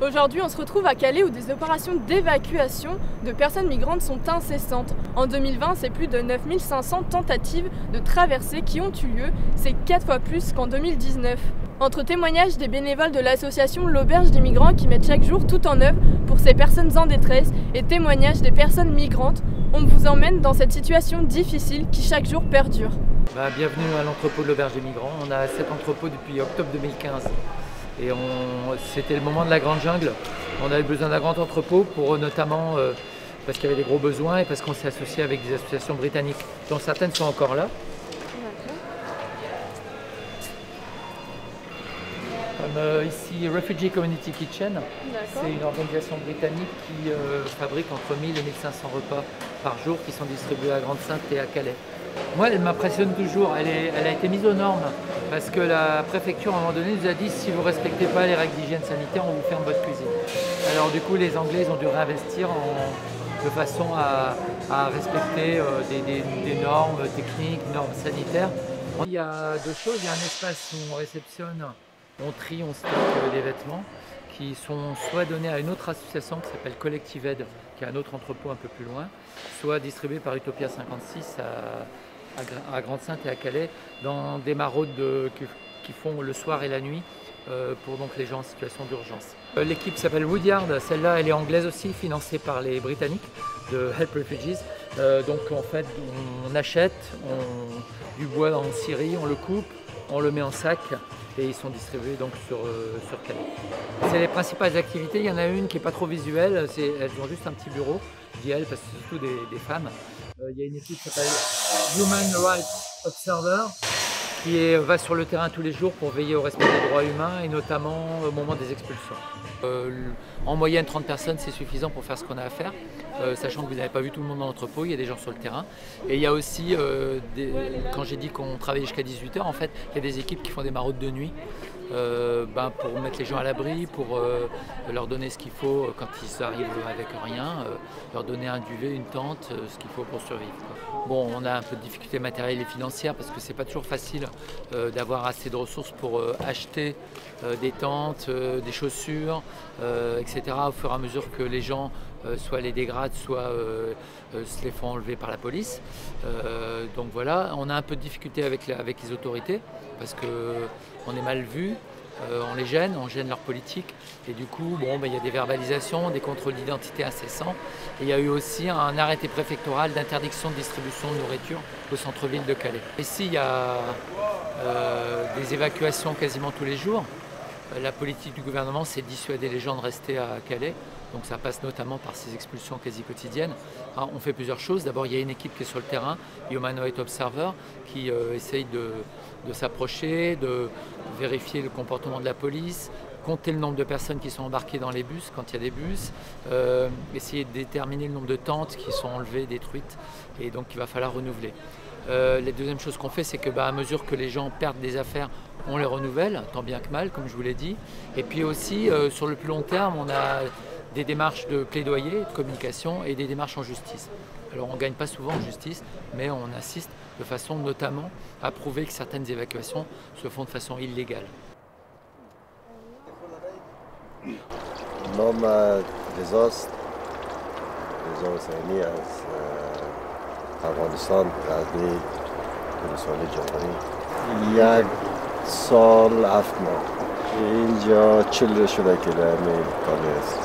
Aujourd'hui, on se retrouve à Calais où des opérations d'évacuation de personnes migrantes sont incessantes. En 2020, c'est plus de 9500 tentatives de traversée qui ont eu lieu, c'est 4 fois plus qu'en 2019. Entre témoignages des bénévoles de l'association L'Auberge des Migrants qui mettent chaque jour tout en œuvre pour ces personnes en détresse et témoignages des personnes migrantes, on vous emmène dans cette situation difficile qui chaque jour perdure. Bienvenue à l'entrepôt de l'Auberge des Migrants. On a cet entrepôt depuis octobre 2015 et c'était le moment de la grande jungle. On avait besoin d'un grand entrepôt pour notamment parce qu'il y avait des gros besoins et parce qu'on s'est associé avec des associations britanniques dont certaines sont encore là. Comme ici Refugee Community Kitchen, c'est une organisation britannique qui fabrique entre 1000 et 1500 repas par jour qui sont distribués à Grande-Synthe et à Calais. Moi, elle m'impressionne toujours. Elle a été mise aux normes parce que la préfecture, à un moment donné, nous a dit si vous ne respectez pas les règles d'hygiène sanitaire, on vous ferme votre cuisine. Alors du coup, les Anglais ont dû réinvestir de façon à respecter des normes techniques, normes sanitaires. Il y a deux choses. Il y a un espace où on réceptionne, on trie, on stocke des vêtements qui sont soit donnés à une autre association qui s'appelle Collective Aid, qui a un autre entrepôt un peu plus loin, soit distribués par Utopia 56 à Grande-Synthe et à Calais dans des maraudes qui font le soir et la nuit pour donc les gens en situation d'urgence. L'équipe s'appelle Woodyard, celle-là elle est anglaise aussi, financée par les Britanniques de Help Refugees. Donc en fait on achète du bois en Syrie, on le coupe, on le met en sac et ils sont distribués donc sur Calais. C'est les principales activités, il y en a une qui n'est pas trop visuelle, elles ont juste un petit bureau, je dis elles parce que c'est surtout des femmes. Il y a une équipe qui s'appelle Human Rights Observer qui va sur le terrain tous les jours pour veiller au respect des droits humains et notamment au moment des expulsions. En moyenne 30 personnes c'est suffisant pour faire ce qu'on a à faire, sachant que vous n'avez pas vu tout le monde dans l'entrepôt, il y a des gens sur le terrain. Et il y a aussi, quand j'ai dit qu'on travaillait jusqu'à 18 h, en fait il y a des équipes qui font des maraudes de nuit pour mettre les gens à l'abri, pour leur donner ce qu'il faut quand ils arrivent avec rien, leur donner un duvet, une tente, ce qu'il faut pour survivre, quoi. Bon, on a un peu de difficultés matérielles et financières parce que c'est pas toujours facile d'avoir assez de ressources pour acheter des tentes, des chaussures, etc. au fur et à mesure que les gens soit les dégradent, soit se les font enlever par la police. Donc voilà, on a un peu de difficulté avec les autorités parce qu'on est mal vu. On les gêne, on gêne leur politique et du coup il y a des verbalisations, des contrôles d'identité incessants et il y a eu aussi un arrêté préfectoral d'interdiction de distribution de nourriture au centre-ville de Calais. Ici il y a des évacuations quasiment tous les jours. La politique du gouvernement c'est de dissuader les gens de rester à Calais, donc ça passe notamment par ces expulsions quasi quotidiennes. Alors, on fait plusieurs choses. D'abord il y a une équipe qui est sur le terrain, Human Rights Observer, qui essaye de s'approcher, de vérifier le comportement de la police, compter le nombre de personnes qui sont embarquées dans les bus quand il y a des bus, essayer de déterminer le nombre de tentes qui sont enlevées, détruites et donc il va falloir renouveler. La deuxième chose qu'on fait, c'est que à mesure que les gens perdent des affaires, on les renouvelle, tant bien que mal, comme je vous l'ai dit. Et puis aussi, sur le plus long terme, on a des démarches de plaidoyer, de communication et des démarches en justice. Alors on ne gagne pas souvent en justice, mais on assiste de façon notamment à prouver que certaines évacuations se font de façon illégale. نام رضاست، رضا حسینی از افغانستان، غزنی، ولسوالی جعفری. 1 سال 7 ماه اینجا 40 شده که در همین کاری است.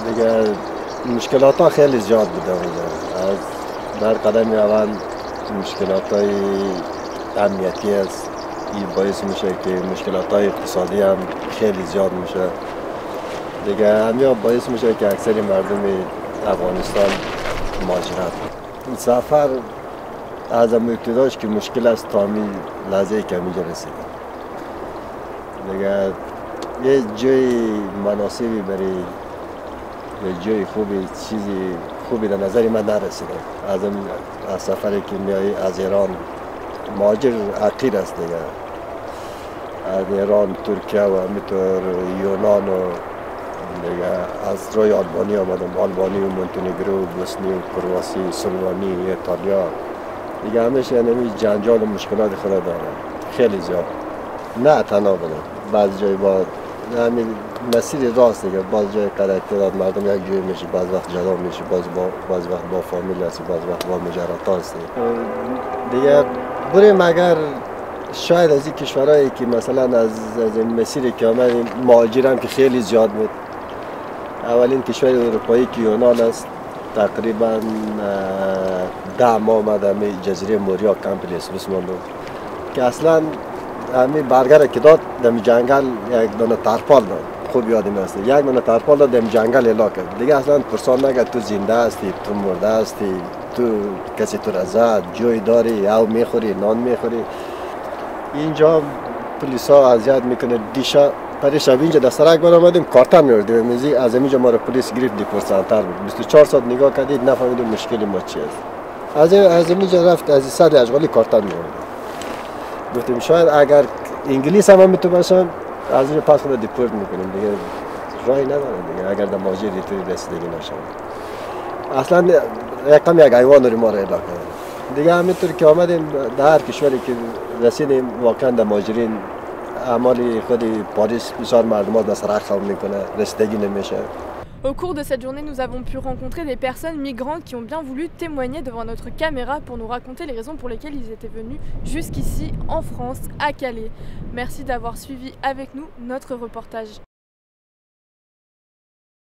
دیگه مشکلات ها خیلی زیاد بوده اونجا. از در قدم اول مشکلات های امنیتی است، این باعث میشه که مشکلات های اقتصادی هم خیلی زیاد میشه. دیگه همین باعث میشه که اکثر مردم افغانستان مهاجرت. این سفر از ابتداش که مشکل است تا همین لحظه که اینجا رسیدم. دیگه یه جای مناسبی برای یه جای خوبی، چیزی خوبی در نظر من نرسیده. از سفری که میایی از ایران مهاجر حقیر است دیگه. از ایران، ترکیه و همینطور یونان و دیگه از روی آلبانی آمدم، آلبانی و مونتنگرو و بوسنی و کرواسی، سلوانی، ایتالیا. دیگه همیشه اینمی جنجال و مشکلات خود دارم، خیلی زیاد. نه تنها بودم، بعضی جای با همین مسیر راست دیگه. باز جای قرارت مردم یک جوی میشه، باز وقت جدا میشه، باز وقت با فامیل هستی، باز وقت با مجرد هستی دیگه. بریم اگر شاید از این کشورهایی که مثلا از این مسیری که آمدیم مهاجر هم که خیلی زیاد بود. اولین کشور اروپایی که یونان است، تقریبا 10 ماه آمدم جزیره موریا کمپ لیسبوس ماندم که اصلا همین برگر که داد دم جنگل یک دانه ترپال داد. خوب یادم است یک دانه ترپال داد دم جنگل الا کرد دیگه. اصلا پرسان نگه تو زنده هستی، تو مرده هستی، تو کسی تو را زد، جوی داری، او میخوری، نان میخوری. اینجا پلیسا اذیت میکنه. دیشا پریشب اینجا در سرک بر آمدیم کارتن میوردیم میزی از اینجا ما رو پلیس گرفت دیپورسانتر بود. 24 ساعت نگاه کردید نفهمیدیم مشکل ما چی است. از اینجا رفت از صد اشغالی کارتن میوردیم. گفتیم شاید اگر انگلیس هم میتونه باشن از اینجا پس خود دیپورت میکنیم دیگه. راهی نداره دیگه اگر در ماجر ریتوری رسیدگی نشه. اصلا یکم یک حیوان رو ما رو الا کنه دیگه. همینطور که آمدیم در هر کشوری که رسیدیم واقعا در مهاجرین اعمال خود پاریس بسیار مردم در سرک خم میکنه، رسیدگی نمیشه. Au cours de cette journée, nous avons pu rencontrer des personnes migrantes qui ont bien voulu témoigner devant notre caméra pour nous raconter les raisons pour lesquelles ils étaient venus jusqu'ici en France, à Calais. Merci d'avoir suivi avec nous notre reportage.